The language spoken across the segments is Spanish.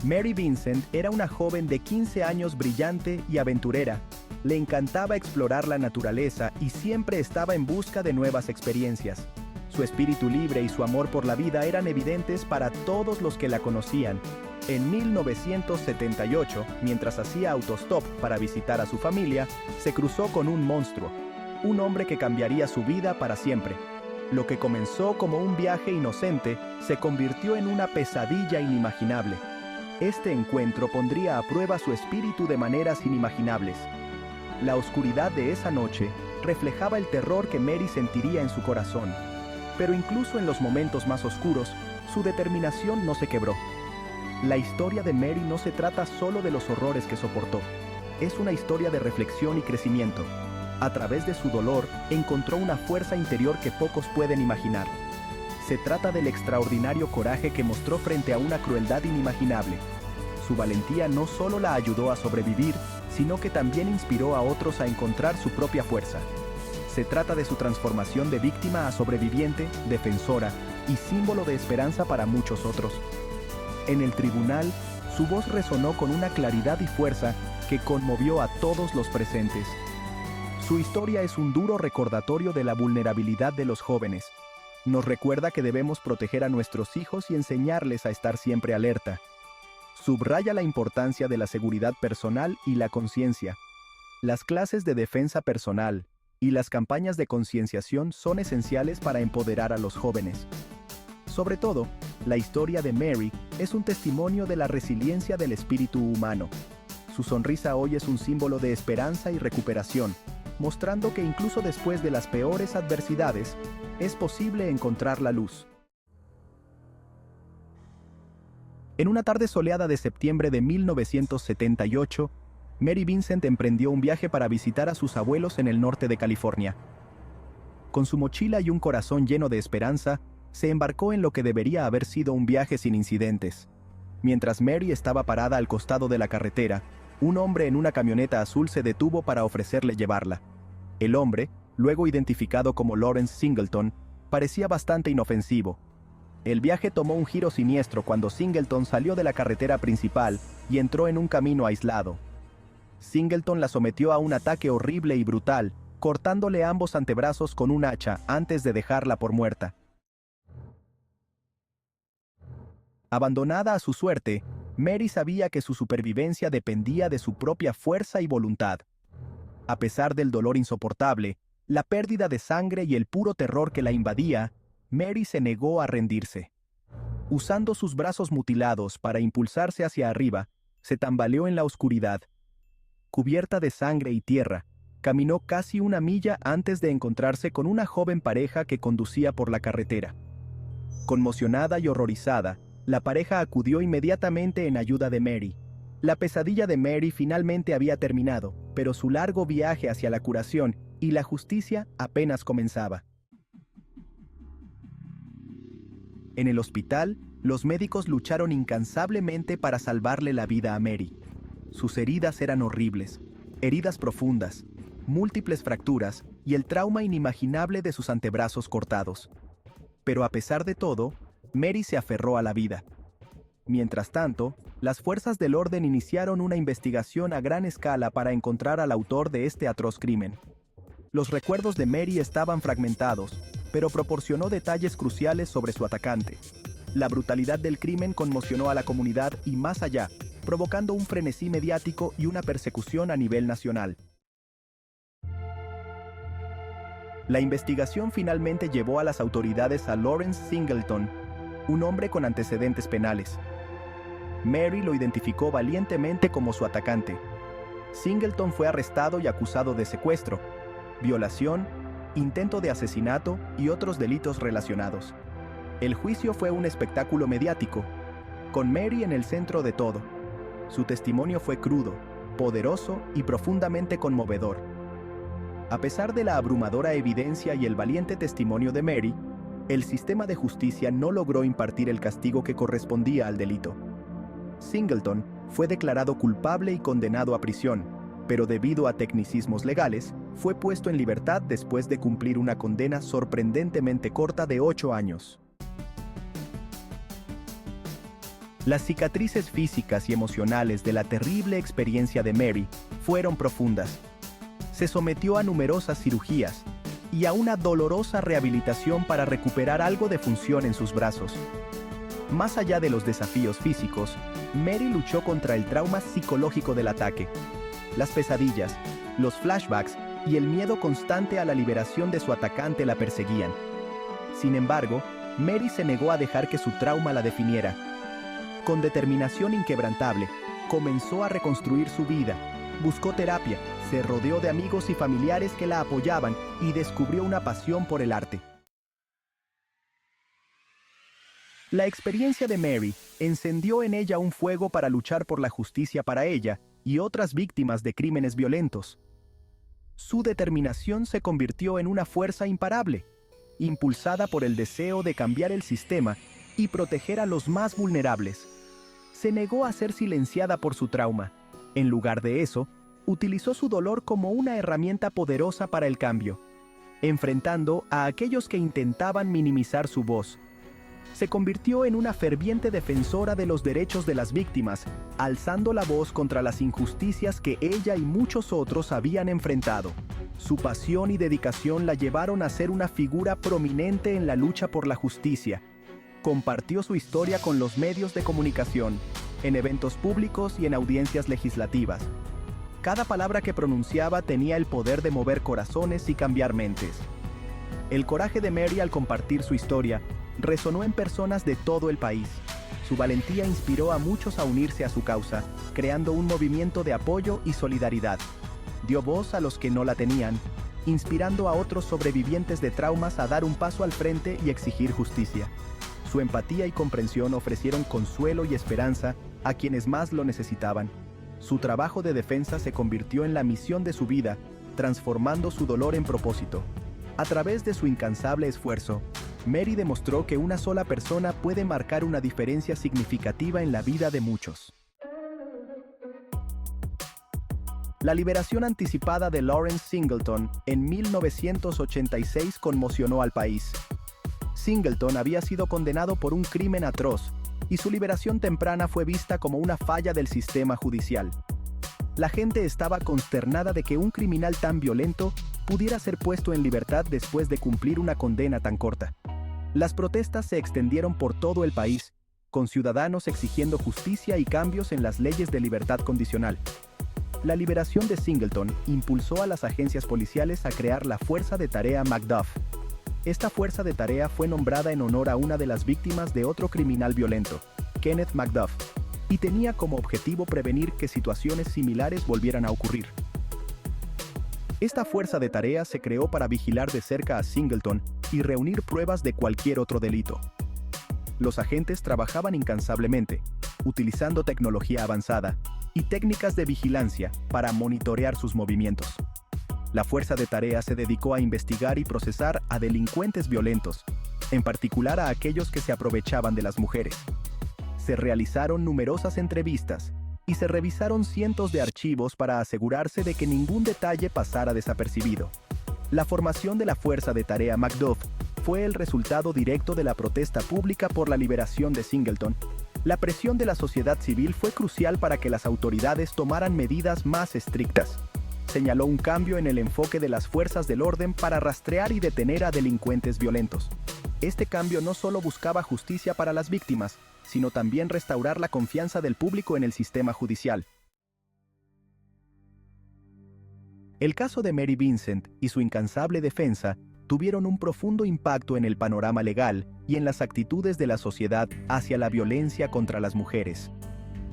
Mary Vincent era una joven de 15 años brillante y aventurera. Le encantaba explorar la naturaleza y siempre estaba en busca de nuevas experiencias. Su espíritu libre y su amor por la vida eran evidentes para todos los que la conocían. En 1978, mientras hacía autostop para visitar a su familia, se cruzó con un monstruo, un hombre que cambiaría su vida para siempre. Lo que comenzó como un viaje inocente se convirtió en una pesadilla inimaginable. Este encuentro pondría a prueba su espíritu de maneras inimaginables. La oscuridad de esa noche reflejaba el terror que Mary sentiría en su corazón. Pero incluso en los momentos más oscuros, su determinación no se quebró. La historia de Mary no se trata solo de los horrores que soportó. Es una historia de reflexión y crecimiento. A través de su dolor, encontró una fuerza interior que pocos pueden imaginar. Se trata del extraordinario coraje que mostró frente a una crueldad inimaginable. Su valentía no solo la ayudó a sobrevivir, sino que también inspiró a otros a encontrar su propia fuerza. Se trata de su transformación de víctima a sobreviviente, defensora y símbolo de esperanza para muchos otros. En el tribunal, su voz resonó con una claridad y fuerza que conmovió a todos los presentes. Su historia es un duro recordatorio de la vulnerabilidad de los jóvenes. Nos recuerda que debemos proteger a nuestros hijos y enseñarles a estar siempre alerta. Subraya la importancia de la seguridad personal y la conciencia. Las clases de defensa personal y las campañas de concienciación son esenciales para empoderar a los jóvenes. Sobre todo, la historia de Mary es un testimonio de la resiliencia del espíritu humano. Su sonrisa hoy es un símbolo de esperanza y recuperación, mostrando que incluso después de las peores adversidades, es posible encontrar la luz. En una tarde soleada de septiembre de 1978, Mary Vincent emprendió un viaje para visitar a sus abuelos en el norte de California. Con su mochila y un corazón lleno de esperanza, se embarcó en lo que debería haber sido un viaje sin incidentes. Mientras Mary estaba parada al costado de la carretera, un hombre en una camioneta azul se detuvo para ofrecerle llevarla. El hombre, luego identificado como Lawrence Singleton, parecía bastante inofensivo. El viaje tomó un giro siniestro cuando Singleton salió de la carretera principal y entró en un camino aislado. Singleton la sometió a un ataque horrible y brutal, cortándole ambos antebrazos con un hacha antes de dejarla por muerta. Abandonada a su suerte, Mary sabía que su supervivencia dependía de su propia fuerza y voluntad. A pesar del dolor insoportable, la pérdida de sangre y el puro terror que la invadía, Mary se negó a rendirse. Usando sus brazos mutilados para impulsarse hacia arriba, se tambaleó en la oscuridad. Cubierta de sangre y tierra, caminó casi una milla antes de encontrarse con una joven pareja que conducía por la carretera. Conmocionada y horrorizada, la pareja acudió inmediatamente en ayuda de Mary. La pesadilla de Mary finalmente había terminado, pero su largo viaje hacia la curación y la justicia apenas comenzaba. En el hospital, los médicos lucharon incansablemente para salvarle la vida a Mary. Sus heridas eran horribles, heridas profundas, múltiples fracturas y el trauma inimaginable de sus antebrazos cortados. Pero a pesar de todo, Mary se aferró a la vida. Mientras tanto, las fuerzas del orden iniciaron una investigación a gran escala para encontrar al autor de este atroz crimen. Los recuerdos de Mary estaban fragmentados, pero proporcionó detalles cruciales sobre su atacante. La brutalidad del crimen conmocionó a la comunidad y más allá, provocando un frenesí mediático y una persecución a nivel nacional. La investigación finalmente llevó a las autoridades a Lawrence Singleton, un hombre con antecedentes penales. Mary lo identificó valientemente como su atacante. Singleton fue arrestado y acusado de secuestro, violación, intento de asesinato y otros delitos relacionados. El juicio fue un espectáculo mediático, con Mary en el centro de todo. Su testimonio fue crudo, poderoso y profundamente conmovedor. A pesar de la abrumadora evidencia y el valiente testimonio de Mary, el sistema de justicia no logró impartir el castigo que correspondía al delito. Singleton fue declarado culpable y condenado a prisión, pero debido a tecnicismos legales, fue puesto en libertad después de cumplir una condena sorprendentemente corta de 8 años. Las cicatrices físicas y emocionales de la terrible experiencia de Mary fueron profundas. Se sometió a numerosas cirugías y a una dolorosa rehabilitación para recuperar algo de función en sus brazos. Más allá de los desafíos físicos, Mary luchó contra el trauma psicológico del ataque. Las pesadillas, los flashbacks y el miedo constante a la liberación de su atacante la perseguían. Sin embargo, Mary se negó a dejar que su trauma la definiera. Con determinación inquebrantable, comenzó a reconstruir su vida, buscó terapia, se rodeó de amigos y familiares que la apoyaban y descubrió una pasión por el arte. La experiencia de Mary encendió en ella un fuego para luchar por la justicia para ella y otras víctimas de crímenes violentos. Su determinación se convirtió en una fuerza imparable, impulsada por el deseo de cambiar el sistema y proteger a los más vulnerables. Se negó a ser silenciada por su trauma. En lugar de eso, utilizó su dolor como una herramienta poderosa para el cambio, enfrentando a aquellos que intentaban minimizar su voz. Se convirtió en una ferviente defensora de los derechos de las víctimas, alzando la voz contra las injusticias que ella y muchos otros habían enfrentado. Su pasión y dedicación la llevaron a ser una figura prominente en la lucha por la justicia. Compartió su historia con los medios de comunicación, en eventos públicos y en audiencias legislativas. Cada palabra que pronunciaba tenía el poder de mover corazones y cambiar mentes. El coraje de Mary al compartir su historia resonó en personas de todo el país. Su valentía inspiró a muchos a unirse a su causa, creando un movimiento de apoyo y solidaridad. Dio voz a los que no la tenían, inspirando a otros sobrevivientes de traumas a dar un paso al frente y exigir justicia. Su empatía y comprensión ofrecieron consuelo y esperanza a quienes más lo necesitaban. Su trabajo de defensa se convirtió en la misión de su vida, transformando su dolor en propósito. A través de su incansable esfuerzo, Mary demostró que una sola persona puede marcar una diferencia significativa en la vida de muchos. La liberación anticipada de Lawrence Singleton en 1986 conmocionó al país. Singleton había sido condenado por un crimen atroz, y su liberación temprana fue vista como una falla del sistema judicial. La gente estaba consternada de que un criminal tan violento pudiera ser puesto en libertad después de cumplir una condena tan corta. Las protestas se extendieron por todo el país, con ciudadanos exigiendo justicia y cambios en las leyes de libertad condicional. La liberación de Singleton impulsó a las agencias policiales a crear la Fuerza de Tarea Macduff. Esta fuerza de tarea fue nombrada en honor a una de las víctimas de otro criminal violento, Kenneth Macduff, y tenía como objetivo prevenir que situaciones similares volvieran a ocurrir. Esta fuerza de tarea se creó para vigilar de cerca a Singleton y reunir pruebas de cualquier otro delito. Los agentes trabajaban incansablemente, utilizando tecnología avanzada y técnicas de vigilancia para monitorear sus movimientos. La fuerza de tarea se dedicó a investigar y procesar a delincuentes violentos, en particular a aquellos que se aprovechaban de las mujeres. Se realizaron numerosas entrevistas y se revisaron cientos de archivos para asegurarse de que ningún detalle pasara desapercibido. La formación de la Fuerza de Tarea Macduff fue el resultado directo de la protesta pública por la liberación de Singleton. La presión de la sociedad civil fue crucial para que las autoridades tomaran medidas más estrictas. Señaló un cambio en el enfoque de las fuerzas del orden para rastrear y detener a delincuentes violentos. Este cambio no solo buscaba justicia para las víctimas, sino también restaurar la confianza del público en el sistema judicial. El caso de Mary Vincent y su incansable defensa tuvieron un profundo impacto en el panorama legal y en las actitudes de la sociedad hacia la violencia contra las mujeres.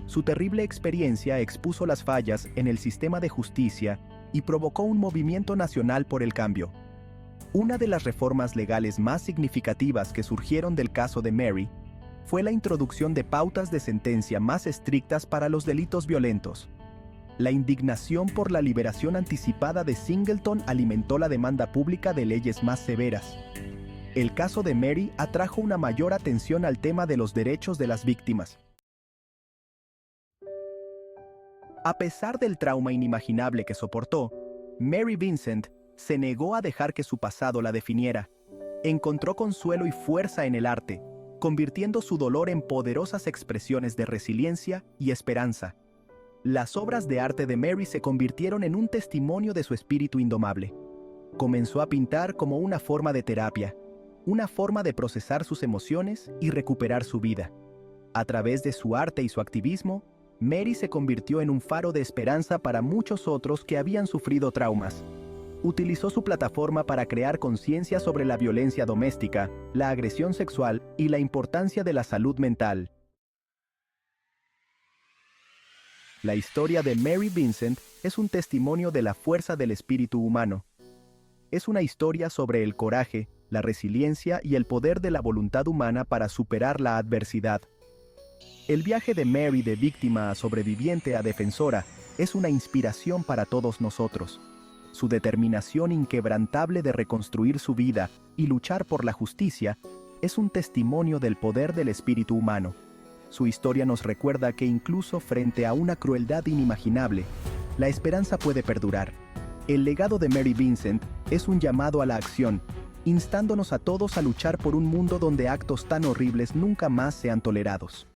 Su terrible experiencia expuso las fallas en el sistema de justicia y provocó un movimiento nacional por el cambio. Una de las reformas legales más significativas que surgieron del caso de Mary fue la introducción de pautas de sentencia más estrictas para los delitos violentos. La indignación por la liberación anticipada de Singleton alimentó la demanda pública de leyes más severas. El caso de Mary atrajo una mayor atención al tema de los derechos de las víctimas. A pesar del trauma inimaginable que soportó, Mary Vincent se negó a dejar que su pasado la definiera. Encontró consuelo y fuerza en el arte, convirtiendo su dolor en poderosas expresiones de resiliencia y esperanza. Las obras de arte de Mary se convirtieron en un testimonio de su espíritu indomable. Comenzó a pintar como una forma de terapia, una forma de procesar sus emociones y recuperar su vida. A través de su arte y su activismo, Mary se convirtió en un faro de esperanza para muchos otros que habían sufrido traumas. Utilizó su plataforma para crear conciencia sobre la violencia doméstica, la agresión sexual y la importancia de la salud mental. La historia de Mary Vincent es un testimonio de la fuerza del espíritu humano. Es una historia sobre el coraje, la resiliencia y el poder de la voluntad humana para superar la adversidad. El viaje de Mary de víctima a sobreviviente a defensora es una inspiración para todos nosotros. Su determinación inquebrantable de reconstruir su vida y luchar por la justicia es un testimonio del poder del espíritu humano. Su historia nos recuerda que incluso frente a una crueldad inimaginable, la esperanza puede perdurar. El legado de Mary Vincent es un llamado a la acción, instándonos a todos a luchar por un mundo donde actos tan horribles nunca más sean tolerados.